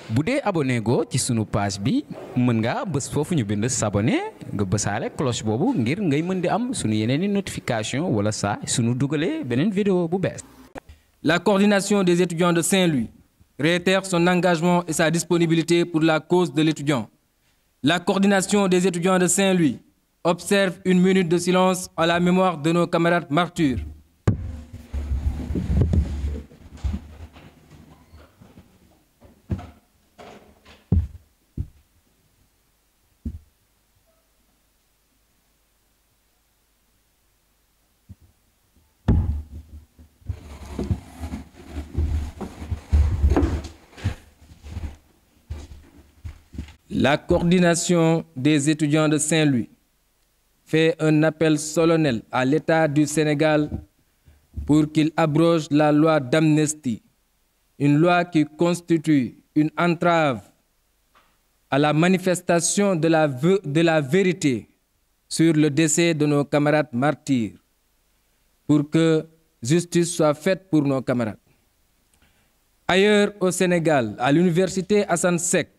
bu dee abonné go ci sunu page bi mën nga bës foofu ñu bind s'abonner nga bësaale cloche boobu ngir ngay mën di am sunu yeneeni notification wala saa sunu dugalee beneen vidéo bu bees. La coordination des étudiants de Saint-Louis réitère son engagement et sa disponibilité pour la cause de l'étudiant. La coordination des étudiants de Saint-Louis observe une minute de silence à la mémoire de nos camarades martyrs. La coordination des étudiants de Saint-Louis fait un appel solennel à l'État du Sénégal pour qu'il abroge la loi d'amnistie, une loi qui constitue une entrave à la manifestation de la vérité sur le décès de nos camarades martyrs, pour que justice soit faite pour nos camarades. Ailleurs au Sénégal, à l'université Assane Seck,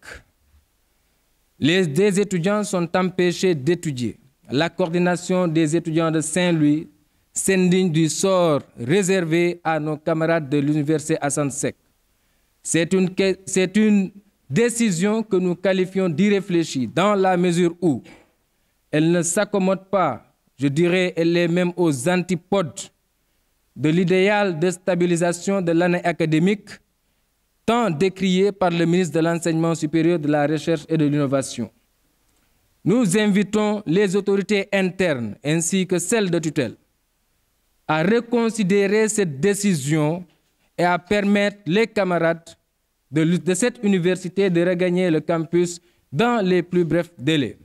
des étudiants sont empêchés d'étudier. La coordination des étudiants de Saint-Louis s'indigne du sort réservé à nos camarades de l'université Assane Seck. C'est une décision que nous qualifions d'irréfléchie dans la mesure où elle ne s'accommode pas, je dirais, elle est même aux antipodes de l'idéal de stabilisation de l'année académique tant décrié par le ministre de l'Enseignement supérieur, de la Recherche et de l'Innovation. Nous invitons les autorités internes ainsi que celles de tutelle à reconsidérer cette décision et à permettre les camarades de cette université de regagner le campus dans les plus brefs délais.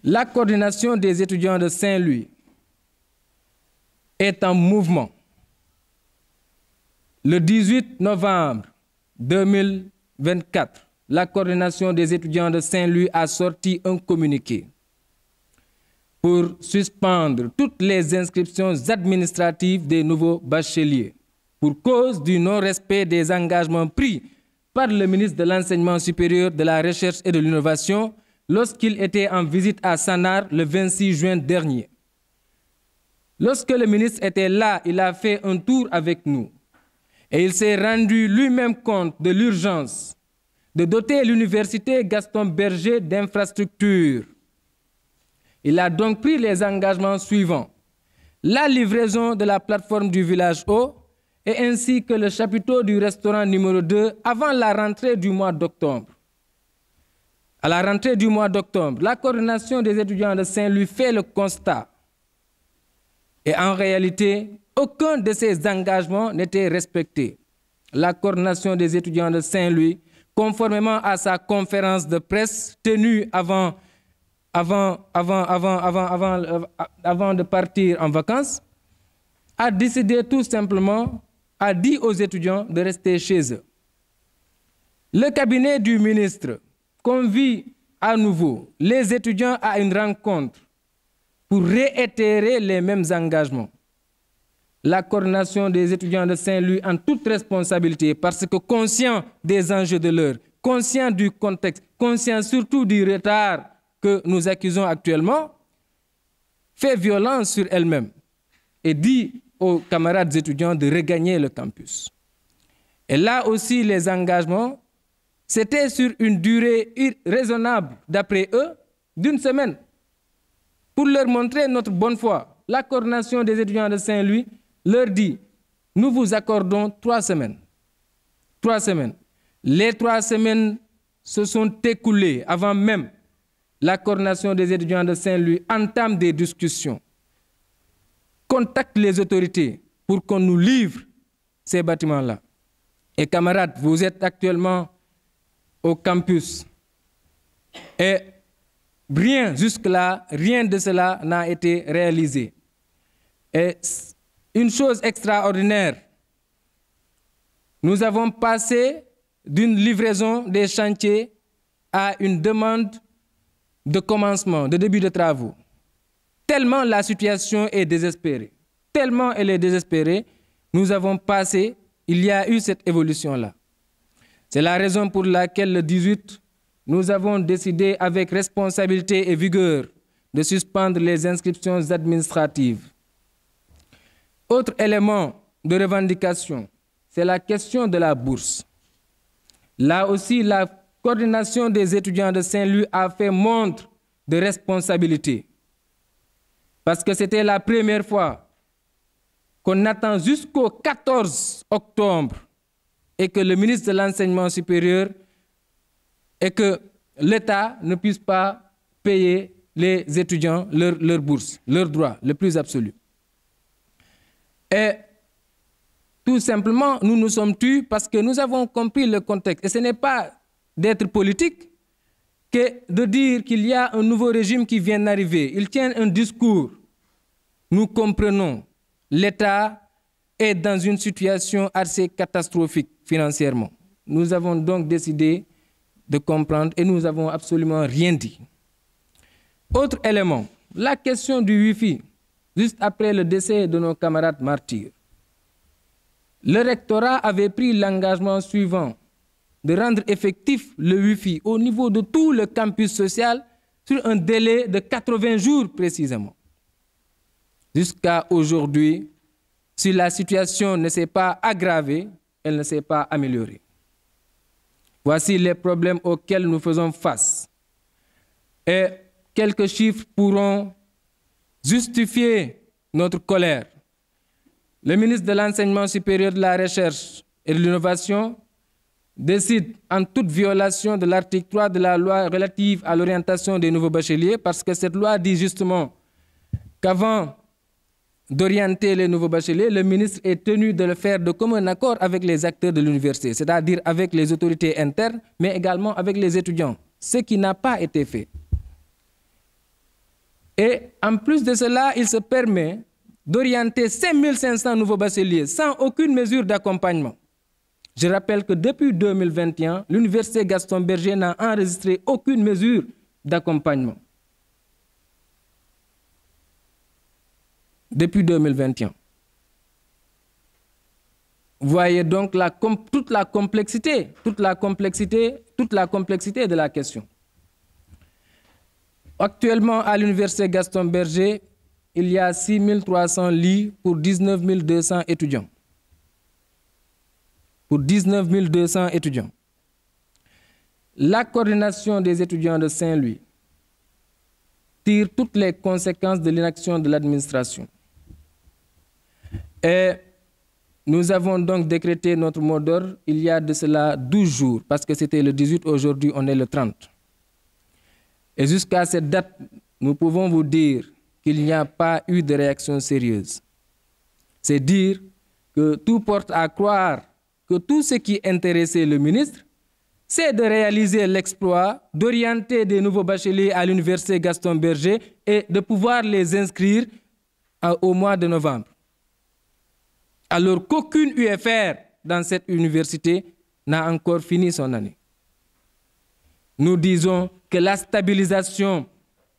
La coordination des étudiants de Saint-Louis est en mouvement. Le 18 novembre 2024, la coordination des étudiants de Saint-Louis a sorti un communiqué pour suspendre toutes les inscriptions administratives des nouveaux bacheliers pour cause du non-respect des engagements pris par le ministre de l'Enseignement supérieur, de la Recherche et de l'Innovation lorsqu'il était en visite à Sanar le 26 juin dernier. Lorsque le ministre était là, il a fait un tour avec nous. Et il s'est rendu lui-même compte de l'urgence de doter l'université Gaston Berger d'infrastructures. Il a donc pris les engagements suivants: la livraison de la plateforme du village haut et ainsi que le chapiteau du restaurant numéro 2 avant la rentrée du mois d'octobre. À la rentrée du mois d'octobre, la coordination des étudiants de Saint-Louis fait le constat. Et en réalité, aucun de ces engagements n'était respecté. La coordination des étudiants de Saint-Louis, conformément à sa conférence de presse tenue avant de partir en vacances, a décidé tout simplement, a dit aux étudiants de rester chez eux. Le cabinet du ministre convie à nouveau les étudiants à une rencontre pour réitérer les mêmes engagements. La coordination des étudiants de Saint-Louis en toute responsabilité, parce que conscient des enjeux de l'heure, conscient du contexte, conscient surtout du retard que nous accusons actuellement, fait violence sur elle-même et dit aux camarades étudiants de regagner le campus. Et là aussi, les engagements, c'était sur une durée raisonnable, d'après eux, d'une semaine, pour leur montrer notre bonne foi. La coordination des étudiants de Saint-Louis leur dit: nous vous accordons 3 semaines. 3 semaines. Les 3 semaines se sont écoulées avant même la coordination des étudiants de Saint-Louis entame des discussions, contacte les autorités pour qu'on nous livre ces bâtiments-là. Et camarades, vous êtes actuellement au campus. Et rien jusque-là, rien de cela n'a été réalisé. Et une chose extraordinaire, nous avons passé d'une livraison des chantiers à une demande de commencement, de début de travaux. Tellement la situation est désespérée, tellement elle est désespérée, nous avons passé, il y a eu cette évolution-là. C'est la raison pour laquelle le 18, nous avons décidé avec responsabilité et vigueur de suspendre les inscriptions administratives. Autre élément de revendication, c'est la question de la bourse. Là aussi, la coordination des étudiants de Saint-Louis a fait montre de responsabilité. Parce que c'était la première fois qu'on attend jusqu'au 14 octobre et que le ministre de l'Enseignement supérieur et que l'État ne puisse pas payer les étudiants leur bourse, leur droit le plus absolu. Et tout simplement, nous nous sommes tus parce que nous avons compris le contexte. Et ce n'est pas d'être politique que de dire qu'il y a un nouveau régime qui vient d'arriver. Ils tiennent un discours. Nous comprenons. L'État est dans une situation assez catastrophique financièrement. Nous avons donc décidé de comprendre et nous n'avons absolument rien dit. Autre élément, la question du Wi-Fi, juste après le décès de nos camarades martyrs. Le rectorat avait pris l'engagement suivant de rendre effectif le Wi-Fi au niveau de tout le campus social sur un délai de 80 jours précisément. Jusqu'à aujourd'hui, si la situation ne s'est pas aggravée, elle ne s'est pas améliorée. Voici les problèmes auxquels nous faisons face. Et quelques chiffres pourront justifier notre colère. Le ministre de l'Enseignement supérieur, de la Recherche et de l'Innovation décide en toute violation de l'article 3 de la loi relative à l'orientation des nouveaux bacheliers, parce que cette loi dit justement qu'avant d'orienter les nouveaux bacheliers, le ministre est tenu de le faire de commun accord avec les acteurs de l'université, c'est-à-dire avec les autorités internes, mais également avec les étudiants, ce qui n'a pas été fait. Et en plus de cela, il se permet d'orienter 5500 nouveaux bacheliers sans aucune mesure d'accompagnement. Je rappelle que depuis 2021, l'université Gaston Berger n'a enregistré aucune mesure d'accompagnement. Depuis 2021. Vous voyez donc toute la complexité de la question. Actuellement, à l'université Gaston Berger, il y a 6300 lits pour 19 200 étudiants. Pour 19 200 étudiants. La coordination des étudiants de Saint-Louis tire toutes les conséquences de l'inaction de l'administration. Et nous avons donc décrété notre mot d'ordre il y a de cela 12 jours, parce que c'était le 18, aujourd'hui on est le 30. Et jusqu'à cette date, nous pouvons vous dire qu'il n'y a pas eu de réaction sérieuse. C'est dire que tout porte à croire que tout ce qui intéressait le ministre, c'est de réaliser l'exploit, d'orienter des nouveaux bacheliers à l'université Gaston Berger et de pouvoir les inscrire au mois de novembre. Alors qu'aucune UFR dans cette université n'a encore fini son année. Nous disons que la stabilisation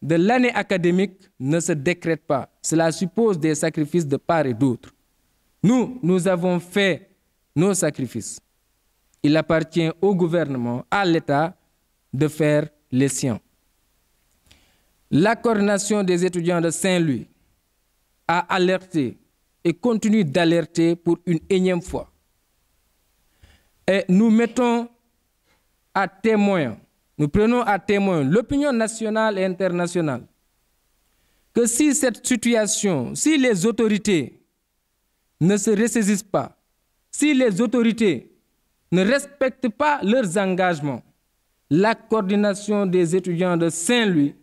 de l'année académique ne se décrète pas. Cela suppose des sacrifices de part et d'autre. Nous avons fait nos sacrifices. Il appartient au gouvernement, à l'État, de faire les siens. La coordination des étudiants de Saint-Louis a alerté et continue d'alerter pour une énième fois. Et nous mettons à témoin, nous prenons à témoin l'opinion nationale et internationale que si cette situation, si les autorités ne se ressaisissent pas, si les autorités ne respectent pas leurs engagements, la coordination des étudiants de Saint-Louis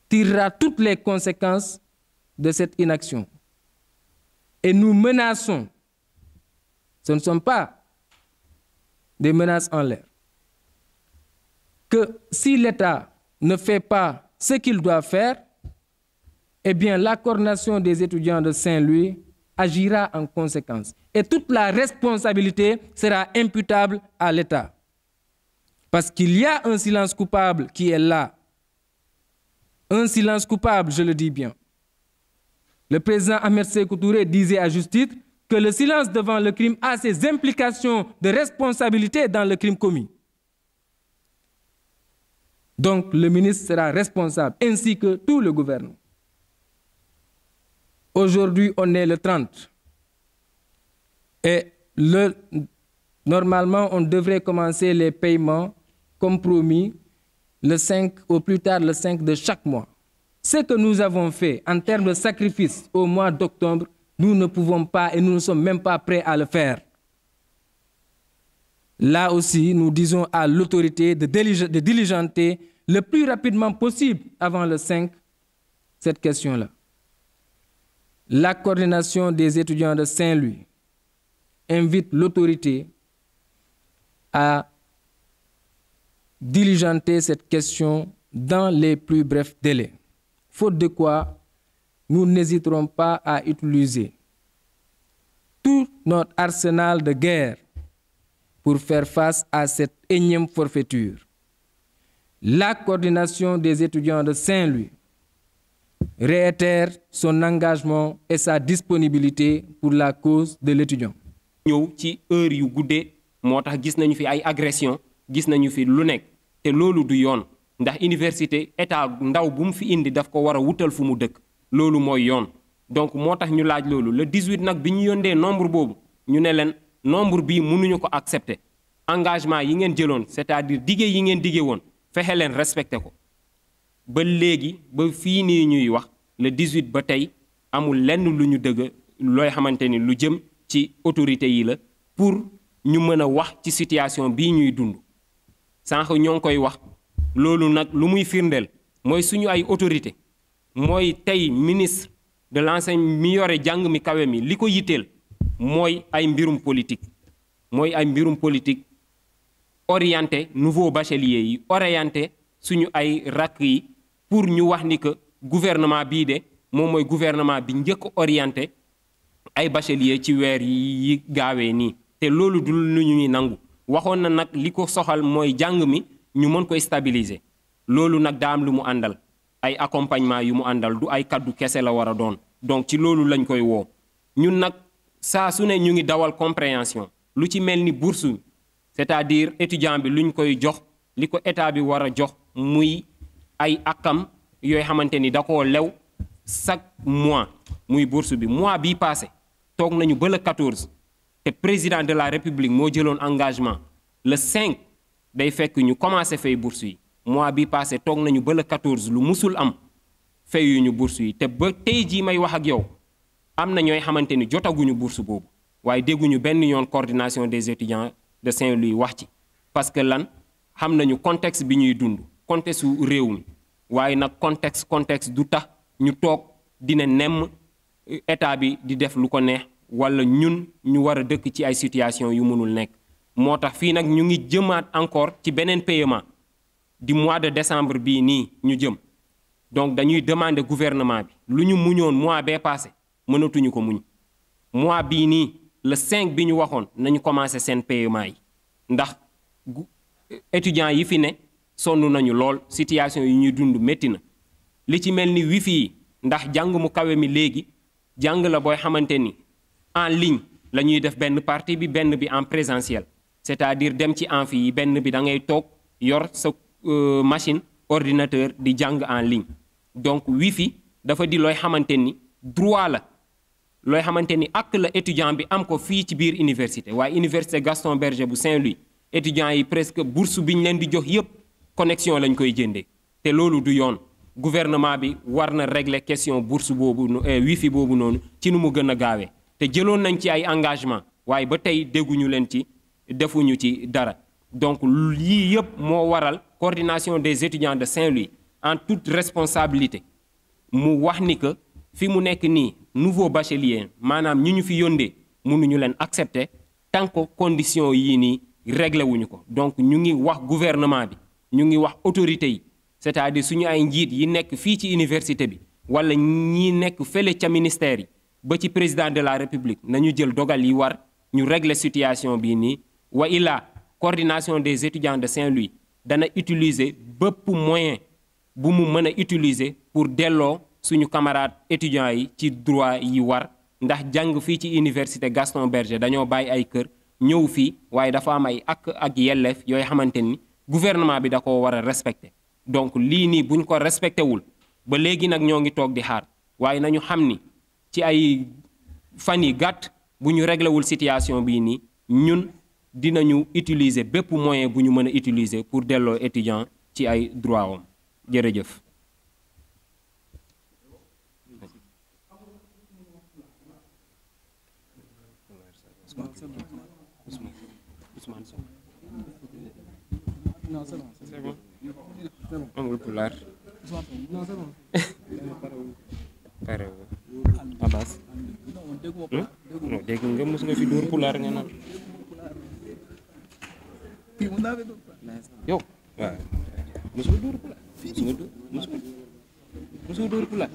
tirera toutes les conséquences de cette inaction. Et nous menaçons, ce ne sont pas des menaces en l'air, que si l'État ne fait pas ce qu'il doit faire, eh bien la coordination des étudiants de Saint-Louis agira en conséquence. Et toute la responsabilité sera imputable à l'État. Parce qu'il y a un silence coupable qui est là. Un silence coupable, je le dis bien. Le président Ahmed Sékou Touré disait à juste titre que le silence devant le crime a ses implications de responsabilité dans le crime commis. Donc le ministre sera responsable, ainsi que tout le gouvernement. Aujourd'hui, on est le 30. Et normalement, on devrait commencer les paiements comme promis le 5, au plus tard le 5 de chaque mois. Ce que nous avons fait en termes de sacrifice au mois d'octobre, nous ne pouvons pas et nous ne sommes même pas prêts à le faire. Là aussi, nous disons à l'autorité de diligenter le plus rapidement possible avant le 5 cette question-là. La coordination des étudiants de Saint-Louis invite l'autorité à diligenter cette question dans les plus brefs délais. Faute de quoi, nous n'hésiterons pas à utiliser tout notre arsenal de guerre pour faire face à cette énième forfaiture. La coordination des étudiants de Saint-Louis réitère son engagement et sa disponibilité pour la cause de l'étudiant. ñëw ci heure yu guddee moo tax gis nañu fi ay agression gis nañu fi lu nekk te loolu du yoon ndax université état ndaw bu mu fi indi daf ko war a wutal fu mu dëkk loolu mooy yoon donc moo tax ñu laaj loolu le 18 nag bi ñu yóndee nombre boobu ñu ne leen nombre bii mënuñu ko accepter engagement yi ngeen jëloon c'est-à-dire dige yi ngeen dige woon fexe leen respecté ko ba léegi ba fii nii ñuy wax le 18 ba tey amul lenn lu ñu dëgg looy xamante ni lu jëm ci autorité yi la pour ñu mën a wax ci situation bii ñuy dund sànq ñoo ngi koy wax loolu nag lu muy firndeel mooy suñu ay autorité mooy tey ministre de l'enseignement mi yore jàng mi kawe mi li ko yitteel mooy ay mbirum politique orienté nouveau bachelier yi orienté suñu ay rakk yi pour ñu wax ni que gouvernement bii de moom mooy gouvernement bi njëkk orienté ay bachelier ci weer yi gaawee nii te loolu du lu ñuy nangu waxoon na nag li ko soxal mooy jàng mi ñu mën koy stabiliser loolu nag daa am lu mu àndal ay accompagnement yu mu àndal du ay kaddu kese la war a doon donc ci loolu lañ koy woo ñun nag saa su ne ñu ngi dawal compréhension lu ci mel ni bourse c'est-à-dire étudiant bi luñ koy jox li ko état bi war a jox muy ay akam yooy xamante ni da koo lew chaque mois muy bourse bi mois bii passé toog nañu ba le 14 te président de la république moo jëloon engagement le 5 day fekk ñu commencé fay bourse yi mois bii passé toog nañu ba le 14 lu musul am fayuñu bourse yi te ba tey jii may wax ak yow am na ñooy xamante ni jotaguñu bourse boobu waaye dégguñu benn yoon coordination des étudiants de Saint-Louis wax ci parce que lan xam nañu contexte bi ñuy dund contexte su réew mi waaye nag contexte du tax ñu toog dina nemm état bi di def lu ko neex wala ñun ñu war a dëkk ci ay situation yu mënul nekk moo tax fii nag ñu ngi jëmaat encore ci beneen paiement du mois de décembre bii nii ñu jëm donc dañuy demander gouvernement bi lu ñu muñoon mois bee passé mënatuñu ko muñ mois bii nii le 5 bi ñu waxoon nañu commencé seen paiement yi ndax étudiants yi fi ne sonn nañu lool situation yi ñuy dund métti na li ci mel ni wifi yi ndax jàng mu kawe mi léegi jàng la booy xamante ni en ligne la ñuy def benn partie bi benn bi en présentiel c'est-à-dire dem ci amphi yi benn bi da ngay toog yor sa machine ordinateur di jàng en ligne donc wifi dafa di looy xamante ni droit la looy xamante ni ak la étudiant bi am ko fii ci biir université waaye université Gaston Berger bu Saint-Louis étudiants yi presque bourse bi ñu leen di jox yépp connexion lañ koy jëndee te loolu du yoon gouvernement bi war na régler question bourse boobu wifi boobu noonu ci nu mu gën a gaawee te jëloon nañ ci ay engagement waaye ba tey dégguñu leen ci defuñu ci dara donc yii yépp moo waral coordination des étudiants de Saint-Louis en toute responsabilité mu wax ni que fi mu nekk nii nouveau bachelier maanaam ñu fi yóndee mënuñu leen accepter tant que condition yii nii réglé wuñu ko donc ñu ngi wax gouvernement bi ñu ngi wax autorité yi c'est-à-dire suñu ay njiit yi nekk fii ci université bi wala ñi nekk fële ca ministère yi ba ci président de la république nañu jël dogal yi war ñu régler situation bii nii wa illa coordination des étudiants de Saint-Louis dana utiliser bépp moyen bu mu mën a utiliser pour delloo suñu camarades étudiants yi ci droit yi war ndax jàng fii ci université Gaston Berger dañoo bàyyi ay kër ñëw fii waaye dafa am ay ak yelleef yooyu xamante ni gouvernement bi da ko war a respecté donc lii nii buñ ko respecté wul ba léegi nag ñoo ngi toog di xaar waaye nañu xam ni ci ay fan yi gàtt bu ñu réglé wul situation bii nii ñun dinañu utiliser bépp moyen bu ñu mën a utiliser pour delloo étudiant ci ay droit am jërëjëf. amul pulaar. pare Abbas. non dégg nga mos nga fi dóor pulaar nga naan. yow waaw mos nga dóor pulaar. mos nga dóor pulaar.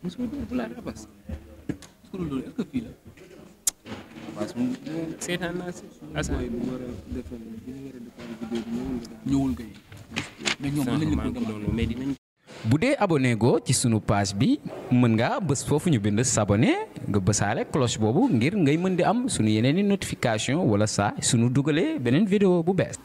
mos nga dóor pulaar Abbas. Abbas seetaan naa si Assane. ñëwul kay. mais ñoom mais dinañ. bu dee abonné go ci sunu page bi mën ngaa bës foofu ñu bind s'abonner nga bësaale cloche boobu ngir ngay mën di am sunu yeneen i notification wala saa sunu dugalee beneen vidéo bu bees.